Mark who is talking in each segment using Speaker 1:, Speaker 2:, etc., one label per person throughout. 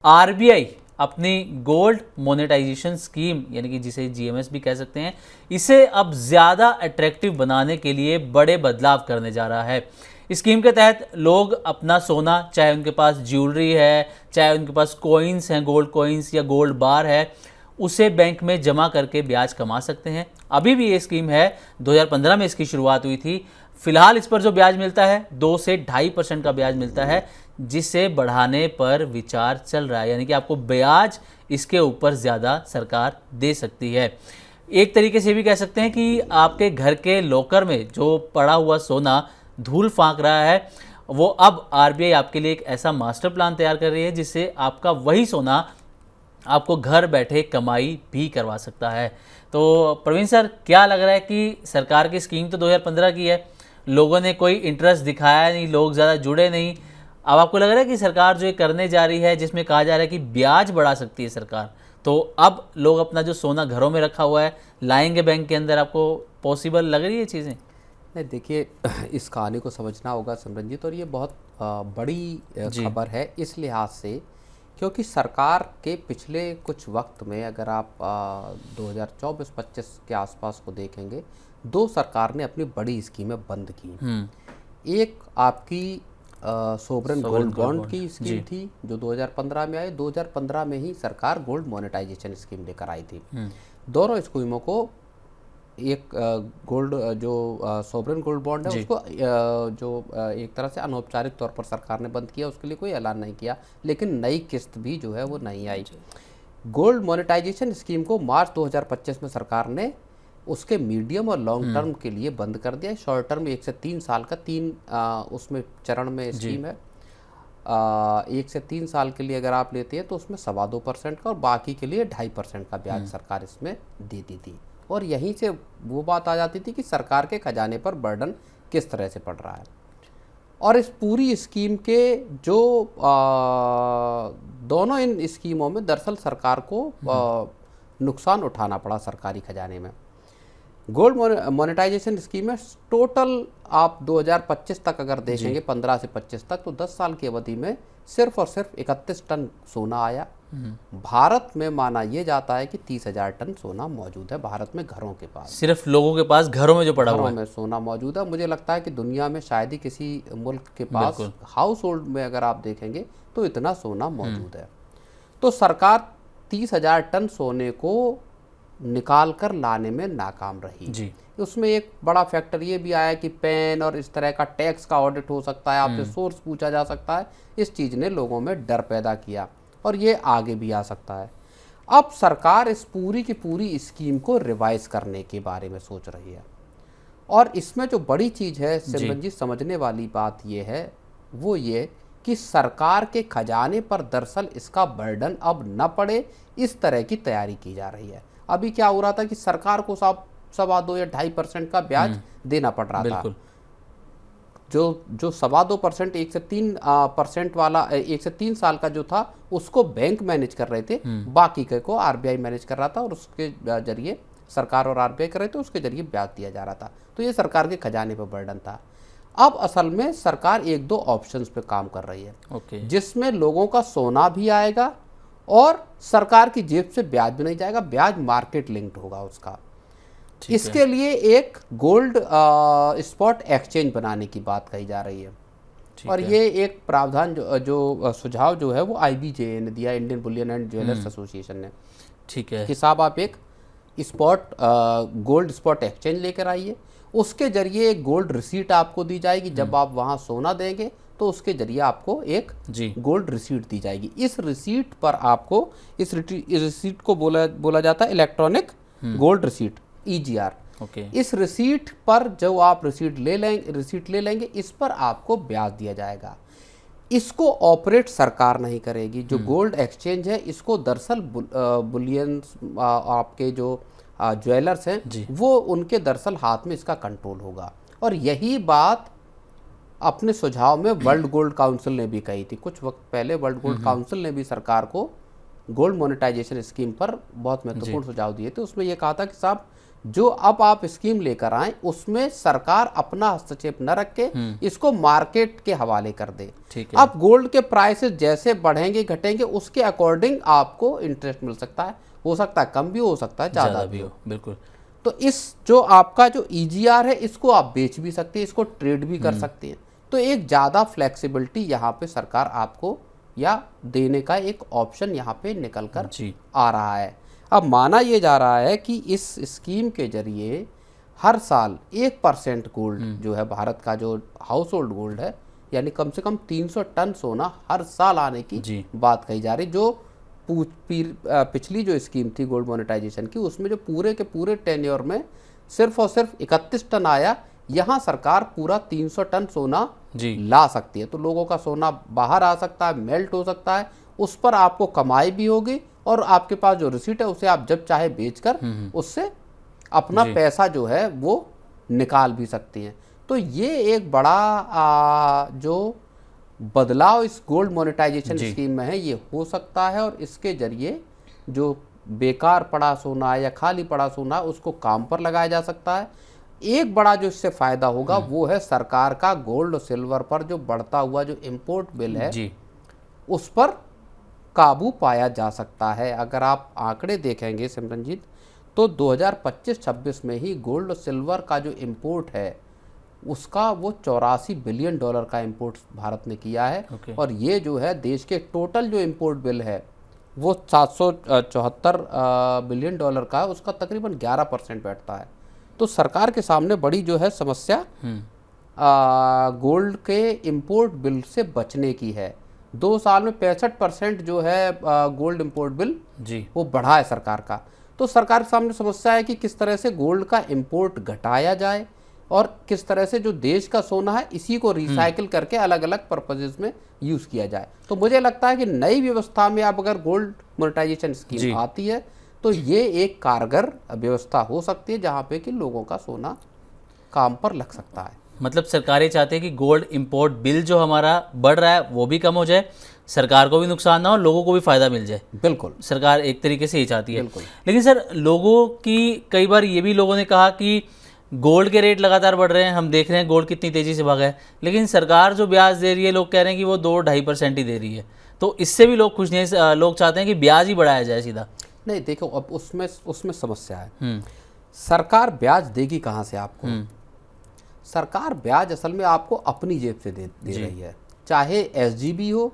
Speaker 1: RBI अपनी gold monetization scheme यानी कि जिसे जीएमएस भी कह सकते हैं, इसे अब ज़्यादा अट्रैक्टिव बनाने के लिए बड़े बदलाव करने जा रहा है। इस स्कीम के तहत लोग अपना सोना, चाहे उनके पास ज्वेलरी है, चाहे उनके पास कॉइन्स हैं, गोल्ड कॉइन्स या गोल्ड बार है, उसे बैंक में जमा करके ब्याज कमा सकते हैं। अभी भी ये स्कीम है, 2015 में इसकी शुरुआत हुई थी। फिलहाल इस पर जो ब्याज मिलता है 2 से 2.5% का ब्याज मिलता है, जिसे बढ़ाने पर विचार चल रहा है, यानी कि आपको ब्याज इसके ऊपर ज़्यादा सरकार दे सकती है। एक तरीके से भी कह सकते हैं कि आपके घर के लॉकर में जो पड़ा हुआ सोना धूल फांक रहा है, वो अब आरबीआई आपके लिए एक ऐसा मास्टर प्लान तैयार कर रही है जिससे आपका वही सोना आपको घर बैठे कमाई भी करवा सकता है। तो प्रवीण सर, क्या लग रहा है कि सरकार की स्कीम तो 2015 की है, लोगों ने कोई इंटरेस्ट दिखाया नहीं, लोग ज़्यादा जुड़े नहीं। अब आपको लग रहा है कि सरकार जो ये करने जा रही है, जिसमें कहा जा रहा है कि ब्याज बढ़ा सकती है सरकार, तो अब लोग अपना जो सोना घरों में रखा हुआ है लाएंगे बैंक के अंदर, आपको पॉसिबल लग रही है चीज़ें?
Speaker 2: नहीं, देखिए इस कहानी को समझना होगा सिमरनजीत, और ये बहुत बड़ी खबर है इस लिहाज से, क्योंकि सरकार के पिछले कुछ वक्त में अगर आप 2024-25 के आसपास को देखेंगे, दो सरकार ने अपनी बड़ी स्कीमें बंद की। एक आपकी सोवरेन गोल्ड बॉन्ड की स्कीम थी जो 2015 में आई। 2015 में ही सरकार गोल्ड मोनेटाइजेशन स्कीम लेकर आई थी। दोनों स्कीमों को एक गोल्ड जो सोवरेन गोल्ड बॉन्ड है उसको जो एक तरह से अनौपचारिक तौर पर सरकार ने बंद किया, उसके लिए कोई ऐलान नहीं किया, लेकिन नई किस्त भी जो है वो नहीं आई। गोल्ड मोनेटाइजेशन स्कीम को मार्च 2025 में सरकार ने उसके मीडियम और लॉन्ग टर्म के लिए बंद कर दिया। शॉर्ट टर्म 1 से 3 साल का उसमें चरण में स्कीम है। 1 से 3 साल के लिए अगर आप लेते हैं तो उसमें 2.25% का और बाकी के लिए 2.5% का ब्याज सरकार इसमें देती थी। और यहीं से वो बात आ जाती थी कि सरकार के खजाने पर बर्डन किस तरह से पड़ रहा है। और इस पूरी स्कीम के जो दोनों इन स्कीमों में दरअसल सरकार को नुकसान उठाना पड़ा सरकारी खजाने में। गोल्ड मोनेटाइजेशन स्कीम में टोटल आप 2025 तक अगर देखेंगे, 15 से 25 तक, तो 10 साल की अवधि में सिर्फ और सिर्फ 31 टन सोना आया। भारत में माना यह जाता है कि 30,000 टन सोना मौजूद है भारत में घरों के पास,
Speaker 1: सिर्फ लोगों के पास घरों में जो पड़ा हुआ है,
Speaker 2: में सोना मौजूद है। मुझे लगता है कि दुनिया में शायद ही किसी मुल्क के पास हाउस होल्ड में अगर आप देखेंगे तो इतना सोना मौजूद है। तो सरकार 30,000 टन सोने को निकाल कर लाने में नाकाम रही। उसमें एक बड़ा फैक्टर ये भी आया कि पैन और इस तरह का टैक्स का ऑडिट हो सकता है, आपसे सोर्स पूछा जा सकता है। इस चीज़ ने लोगों में डर पैदा किया और ये आगे भी आ सकता है। अब सरकार इस पूरी की पूरी स्कीम को रिवाइज करने के बारे में सोच रही है। और इसमें जो बड़ी चीज़ है सिमरन जी, समझने वाली बात ये है, वो ये कि सरकार के खजाने पर दरअसल इसका बर्डन अब न पड़े, इस तरह की तैयारी की जा रही है। अभी क्या हो रहा था कि सरकार को 2.25 या 2.5% का ब्याज देना पड़ रहा था। जो 2.25%, 1 से 3% वाला 1 से 3 साल का जो था उसको बैंक मैनेज कर रहे थे, बाकी को आरबीआई मैनेज कर रहा था और उसके जरिए सरकार और आरबीआई कर रहे थे, उसके जरिए ब्याज दिया जा रहा था। तो ये सरकार के खजाने पर बर्डन था। अब असल में सरकार 1-2 ऑप्शंस पे काम कर रही है, जिसमें लोगों का सोना भी आएगा और सरकार की जेब से ब्याज भी नहीं जाएगा, ब्याज मार्केट लिंक्ड होगा उसका। इसके लिए एक गोल्ड स्पॉट एक्सचेंज बनाने की बात कही जा रही है। और ये एक प्रावधान जो सुझाव जो है वो आईबीजे ने दिया, Indian Boolean and jewellers association ने।
Speaker 1: ठीक है कि
Speaker 2: साहब आप एक गोल्ड स्पॉट एक्सचेंज लेकर आइए, उसके जरिए एक गोल्ड रिसीट आपको दी जाएगी। जब आप वहाँ सोना देंगे तो उसके जरिए आपको एक गोल्ड रिसीट दी जाएगी। इस रिसीट पर आपको इस रिसीट को बोला जाता है इलेक्ट्रॉनिक गोल्ड रिसीट, EGR। इस रिसीट पर जो आप रिसीट ले लेंगे, इस पर आपको ब्याज दिया जाएगा। इसको ऑपरेट सरकार नहीं करेगी। जो गोल्ड एक्सचेंज है, इसको दरअसल बुलियन आपके जो ज्वेलर्स हैं वो उनके दरअसल हाथ में इसका कंट्रोल होगा। और यही बात अपने सुझाव में वर्ल्ड गोल्ड काउंसिल ने भी कही थी। कुछ वक्त पहले वर्ल्ड गोल्ड काउंसिल ने भी सरकार को गोल्ड मोनेटाइजेशन स्कीम पर बहुत महत्वपूर्ण सुझाव दिए थे। उसमें यह कहा था कि साहब, जो अब आप स्कीम लेकर आए उसमें सरकार अपना हस्तक्षेप न रखे, इसको मार्केट के हवाले कर दे।
Speaker 1: ठीक है।
Speaker 2: अब गोल्ड के प्राइसेस जैसे बढ़ेंगे घटेंगे उसके अकॉर्डिंग आपको इंटरेस्ट मिल सकता है, हो सकता है कम भी हो सकता है ज़्यादा भी हो।
Speaker 1: बिल्कुल।
Speaker 2: तो इस जो आपका जो EGR है इसको आप बेच भी सकते हैं, इसको ट्रेड भी कर सकते हैं। तो एक ज़्यादा फ्लेक्सिबिलिटी यहाँ पे सरकार आपको या देने का एक ऑप्शन यहाँ पे निकल कर आ रहा है। अब माना ये जा रहा है कि इस स्कीम के जरिए हर साल 1% गोल्ड जो है भारत का जो हाउस होल्ड गोल्ड है, यानी कम से कम 300 टन सोना हर साल आने की बात कही जा रही। जो पिछली जो स्कीम थी गोल्ड मोनेटाइजेशन की, उसमें जो पूरे के पूरे टेन्योर में सिर्फ और सिर्फ 31 टन आया, यहाँ सरकार पूरा 300 टन सोना ला सकती है। तो लोगों का सोना बाहर आ सकता है, मेल्ट हो सकता है, उस पर आपको कमाई भी होगी और आपके पास जो रिसीट है उसे आप जब चाहे बेचकर उससे अपना पैसा जो है वो निकाल भी सकती हैं। तो ये एक बड़ा जो बदलाव इस गोल्ड मोनेटाइजेशन स्कीम में है ये हो सकता है, और इसके जरिए जो बेकार पड़ा सोना या खाली पड़ा सोना उसको काम पर लगाया जा सकता है। एक बड़ा जो इससे फायदा होगा वो है सरकार का गोल्ड और सिल्वर पर जो बढ़ता हुआ जो इंपोर्ट बिल है उस पर काबू पाया जा सकता है। अगर आप आंकड़े देखेंगे सिमरनजीत, तो 2025-26 में ही गोल्ड और सिल्वर का जो इंपोर्ट है उसका वो $84 बिलियन का इंपोर्ट भारत ने किया है। और ये जो है देश के टोटल जो इंपोर्ट बिल है वो 774 बिलियन डॉलर का है, उसका तकरीबन 11% बैठता है। तो सरकार के सामने बड़ी जो है समस्या गोल्ड के इंपोर्ट बिल से बचने की है। 2 साल में 65% जो है गोल्ड इंपोर्ट बिल वो बढ़ा है सरकार का। तो सरकार के सामने समस्या है कि किस तरह से गोल्ड का इंपोर्ट घटाया जाए और किस तरह से जो देश का सोना है इसी को रिसाइकिल करके अलग अलग पर्पजेज में यूज़ किया जाए। तो मुझे लगता है कि नई व्यवस्था में अब अगर गोल्ड मोनेटाइजेशन स्कीम आती है तो ये एक कारगर व्यवस्था हो सकती है जहाँ पे कि लोगों का सोना काम पर लग सकता है।
Speaker 1: मतलब सरकारें चाहते हैं कि गोल्ड इंपोर्ट बिल जो हमारा बढ़ रहा है वो भी कम हो जाए, सरकार को भी नुकसान ना हो, लोगों को भी फ़ायदा मिल जाए।
Speaker 2: बिल्कुल,
Speaker 1: सरकार एक तरीके से ये चाहती है। लेकिन सर लोगों की कई बार ये भी लोगों ने कहा कि गोल्ड के रेट लगातार बढ़ रहे हैं, हम देख रहे हैं गोल्ड कितनी तेज़ी से भागा है, लेकिन सरकार जो ब्याज दे रही है लोग कह रहे हैं कि वो 2-2.5% ही दे रही है। तो इससे भी लोग खुश नहीं, लोग चाहते हैं कि ब्याज ही बढ़ाया जाए सीधा।
Speaker 2: नहीं, देखो अब उसमें समस्या है। सरकार ब्याज देगी कहाँ से आपको? सरकार ब्याज असल में आपको अपनी जेब से दे रही है, चाहे SGB हो,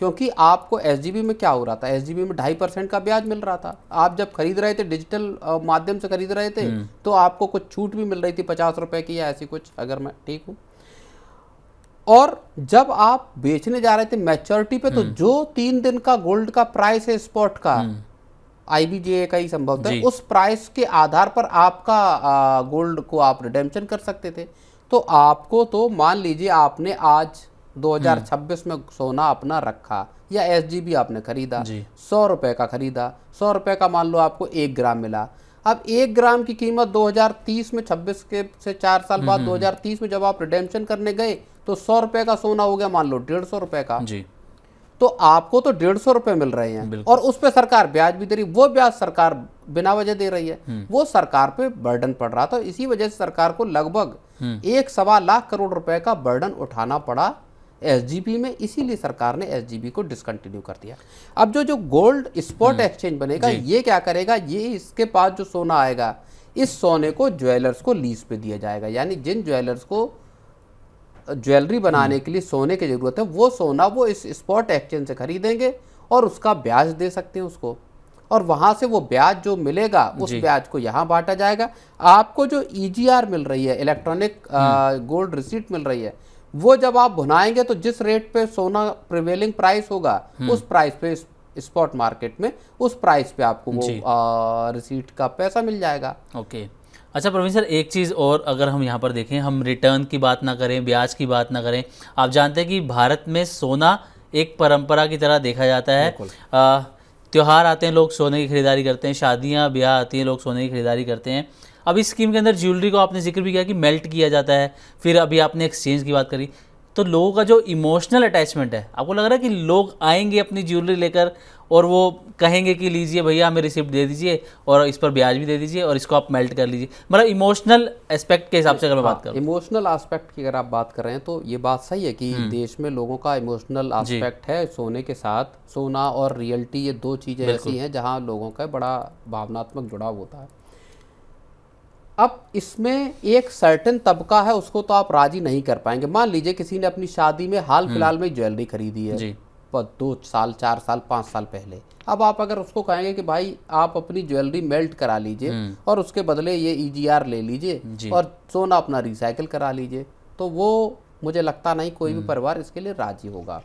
Speaker 2: क्योंकि आपको SGB में क्या हो रहा था, SGB में 2.5% का ब्याज मिल रहा था। आप जब खरीद रहे थे डिजिटल माध्यम से खरीद रहे थे तो आपको कुछ छूट भी मिल रही थी 50 रुपए की या ऐसी कुछ, अगर मैं ठीक हूँ। और जब आप बेचने जा रहे थे मैच्योरिटी पे, तो जो 3 दिन का गोल्ड का प्राइस है स्पॉट का, IBJA का ही संभव है, उस प्राइस के आधार पर आपका गोल्ड को आप रिडेम्पशन कर सकते थे। तो आपको तो मान लीजिए आपने आज 2026 में सोना अपना रखा या SGB आपने खरीदा, 100 रुपए का खरीदा, 100 रुपए का मान लो आपको 1 ग्राम मिला। अब 1 ग्राम की कीमत 2030 में, 26 के से 4 साल बाद 2030 में जब आप रिडेम्पशन करने गए तो 100 रुपए का सोना हो गया मान लो 150 रुपए का। तो आपको तो 150 रुपए मिल रहे हैं और उस पर सरकार ब्याज भी दे रही। वो ब्याज सरकार बिना वजह दे रही है, वो सरकार पे बर्डन पड़ रहा था। इसी वजह से सरकार को लगभग 1.25 लाख करोड़ रुपए का बर्डन उठाना पड़ा SGB में, इसीलिए सरकार ने SGB को डिसकंटिन्यू कर दिया। अब जो गोल्ड स्पॉट एक्सचेंज बनेगा ये क्या करेगा, ये इसके पास जो सोना आएगा इस सोने को ज्वेलर्स को लीज पे दिया जाएगा। यानी जिन ज्वेलर्स को ज्वेलरी बनाने के लिए सोने की जरूरत है वो सोना वो इस स्पॉट एक्सचेंज से खरीदेंगे और उसका ब्याज दे सकते हैं उसको, और वहां से वो ब्याज जो मिलेगा उस ब्याज को यहाँ बांटा जाएगा। आपको जो EGR मिल रही है, इलेक्ट्रॉनिक गोल्ड रिसीट मिल रही है, वो जब आप भुनाएंगे तो जिस रेट पे सोना प्रिवेलिंग प्राइस होगा उस प्राइस पे स्पॉट मार्केट में उस प्राइस पे आपको वो रिसीट का पैसा मिल जाएगा।
Speaker 1: ओके, अच्छा प्रवीण सर, एक चीज़ और अगर हम यहाँ पर देखें, हम रिटर्न की बात ना करें, ब्याज की बात ना करें, आप जानते हैं कि भारत में सोना एक परंपरा की तरह देखा जाता है। त्योहार आते हैं लोग सोने की खरीदारी करते हैं, शादियाँ ब्याह आती हैं लोग सोने की खरीदारी करते हैं। अब इस स्कीम के अंदर ज्वेलरी को आपने जिक्र भी किया कि मेल्ट किया जाता है, फिर अभी आपने एक्सचेंज की बात करी, तो लोगों का जो इमोशनल अटैचमेंट है, आपको लग रहा है कि लोग आएंगे अपनी ज्वेलरी लेकर और वो कहेंगे कि लीजिए भैया हमें रिसिप्ट दे दीजिए और इस पर ब्याज भी दे दीजिए और इसको आप मेल्ट कर लीजिए। मतलब इमोशनल एस्पेक्ट के हिसाब से अगर मैं बात करूँ,
Speaker 2: इमोशनल एस्पेक्ट की अगर आप बात कर रहे हैं तो ये बात सही है कि देश में लोगों का इमोशनल एस्पेक्ट है सोने के साथ। सोना और रियल्टी ये दो चीज़ें ऐसी हैं जहाँ लोगों का बड़ा भावनात्मक जुड़ाव होता है। अब इसमें एक सर्टेन तबका है, उसको तो आप राजी नहीं कर पाएंगे। मान लीजिए किसी ने अपनी शादी में हाल फिलहाल में ज्वेलरी खरीदी है, 2 साल 4 साल 5 साल पहले। अब आप अगर उसको कहेंगे कि भाई आप अपनी ज्वेलरी मेल्ट करा लीजिए और उसके बदले ये EGR ले लीजिए और सोना अपना रिसाइकिल करा लीजिए, तो वो मुझे लगता नहीं कोई भी परिवार इसके लिए राजी होगा।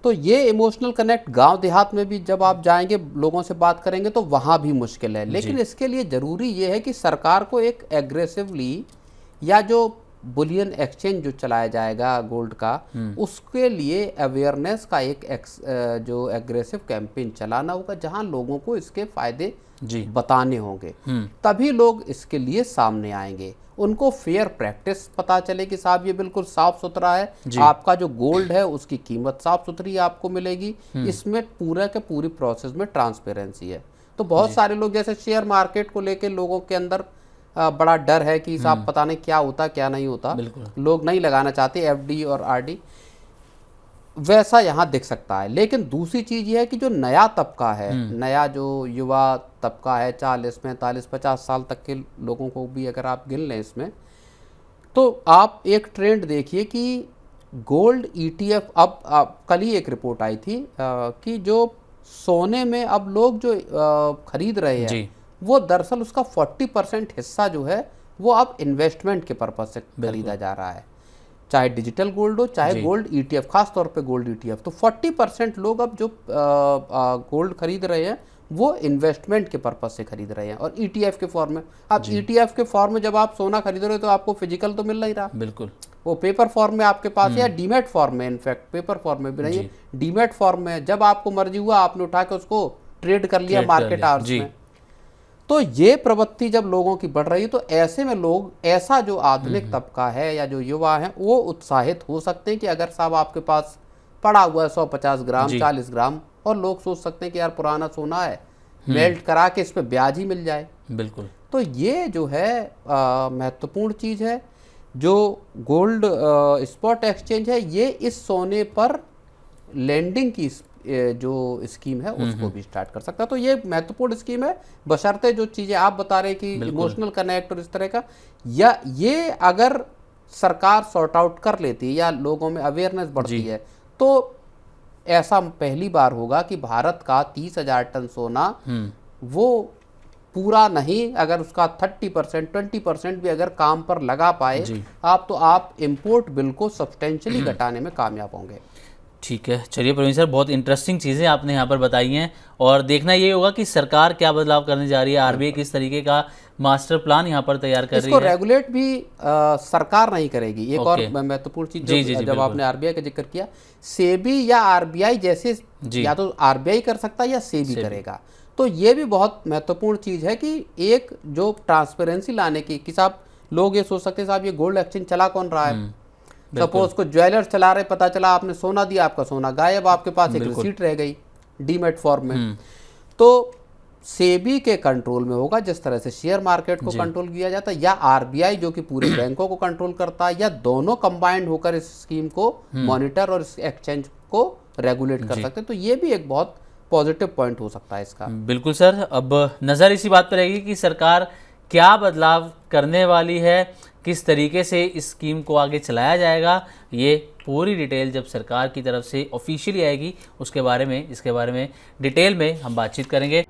Speaker 2: तो ये इमोशनल कनेक्ट गांव देहात में भी जब आप जाएंगे, लोगों से बात करेंगे तो वहाँ भी मुश्किल है। लेकिन इसके लिए ज़रूरी ये है कि सरकार को एक एग्रेसिवली, या जो बुलियन एक्सचेंज जो चलाया जाएगा गोल्ड का, उसके लिए अवेयरनेस का एक जो एग्रेसिव कैंपेन चलाना होगा, जहां लोगों को इसके फायदे बताने होंगे। तभी लोग इसके लिए सामने आएंगे। उनको फेयर प्रैक्टिस पता चले कि साहब ये बिल्कुल साफ सुथरा है, आपका जो गोल्ड है उसकी कीमत साफ सुथरी आपको मिलेगी, इसमें पूरा के पूरी प्रोसेस में ट्रांसपेरेंसी है। तो बहुत सारे लोग, जैसे शेयर मार्केट को लेके लोगों के अंदर बड़ा डर है कि साहब पता नहीं क्या होता क्या नहीं होता, लोग नहीं लगाना चाहते FD और RD, वैसा यहाँ दिख सकता है। लेकिन दूसरी चीज़ ये है कि जो नया तबका है, नया जो युवा तबका है, 40 45 50 साल तक के लोगों को भी अगर आप गिन लें इसमें, तो आप एक ट्रेंड देखिए कि गोल्ड ETF, अब कल ही एक रिपोर्ट आई थी कि जो सोने में अब लोग जो खरीद रहे हैं, वो दरअसल उसका 40% हिस्सा जो है वो अब इन्वेस्टमेंट के पर्पज से खरीदा जा रहा है, चाहे डिजिटल गोल्ड हो चाहे गोल्ड ETF, खास तौर पे गोल्ड ETF। तो 40% लोग अब जो गोल्ड खरीद रहे हैं वो इन्वेस्टमेंट के पर्पज से खरीद रहे हैं और ETF के फॉर्म में। अब ETF के फॉर्म में जब आप सोना खरीद रहे हो तो आपको फिजिकल तो मिल नहीं रहा, बिल्कुल वो पेपर फॉर्म में आपके पास है, या डीमेट फॉर्म में, इनफैक्ट पेपर फॉर्म में भी नहीं है, डीमेट फॉर्म में। जब आपको मर्जी हुआ आपने उठा के उसको ट्रेड कर लिया मार्केट आवर्स में। तो ये प्रवृत्ति जब लोगों की बढ़ रही है, तो ऐसे में लोग, ऐसा जो आधुनिक तबका है या जो युवा है, वो उत्साहित हो सकते हैं कि अगर साहब आपके पास पड़ा हुआ है 150 ग्राम 40 ग्राम, और लोग सोच सकते हैं कि यार पुराना सोना है, मेल्ट करा के इस पे ब्याज ही मिल जाए। बिल्कुल। तो ये जो है महत्वपूर्ण चीज़ है। जो गोल्ड स्पॉट एक्सचेंज है, ये इस सोने पर लैंडिंग की जो स्कीम है उसको भी स्टार्ट कर सकता है। तो ये महत्वपूर्ण स्कीम है, बशर्ते जो चीज़ें आप बता रहे हैं कि इमोशनल कनेक्ट और इस तरह का, या ये अगर सरकार सॉर्ट आउट कर लेती है या लोगों में अवेयरनेस बढ़ती है, तो ऐसा पहली बार होगा कि भारत का 30,000 टन सोना वो पूरा नहीं, अगर उसका 30% 20% भी अगर काम पर लगा पाए आप, तो आप इंपोर्ट बिल को सब्सटेंशियली घटाने में कामयाब होंगे।
Speaker 1: ठीक है, चलिए प्रवीण सर, बहुत इंटरेस्टिंग चीज़ें आपने यहाँ पर बताई हैं, और देखना ये होगा कि सरकार क्या बदलाव करने जा रही है, RBI किस तरीके का मास्टर प्लान यहाँ पर तैयार कर रही है।
Speaker 2: इसको रेगुलेट भी सरकार नहीं करेगी। एक और महत्वपूर्ण चीज़, जब आपने RBI का जिक्र किया, सेबी या RBI जैसे, या तो RBI कर सकता है या सेबी करेगा। तो ये भी बहुत महत्वपूर्ण चीज़ है कि एक जो ट्रांसपेरेंसी लाने की, कि साहब लोग ये सोच सकते हैं साहब ये गोल्ड एक्सचेंज चला कौन रहा है, सपोज को ज्वेलर्स चला रहे, पता चला आपने सोना दिया, आपका सोना गायब, आपके पास एक रिसीट रह गई डीमेट फॉर्म में। तो सेबी के कंट्रोल में होगा, जिस तरह से शेयर मार्केट को कंट्रोल किया जाता है, या RBI जो कि पूरे बैंकों को कंट्रोल करता है, या दोनों कंबाइंड होकर इस स्कीम को मॉनिटर और इस एक्सचेंज को रेगुलेट कर सकते हैं। तो ये भी एक बहुत पॉजिटिव पॉइंट हो सकता है इसका।
Speaker 1: बिल्कुल सर, अब नज़र इसी बात पर रहेगी कि सरकार क्या बदलाव करने वाली है, किस तरीके से इस स्कीम को आगे चलाया जाएगा। ये पूरी डिटेल जब सरकार की तरफ से ऑफिशियली आएगी, इसके बारे में डिटेल में हम बातचीत करेंगे।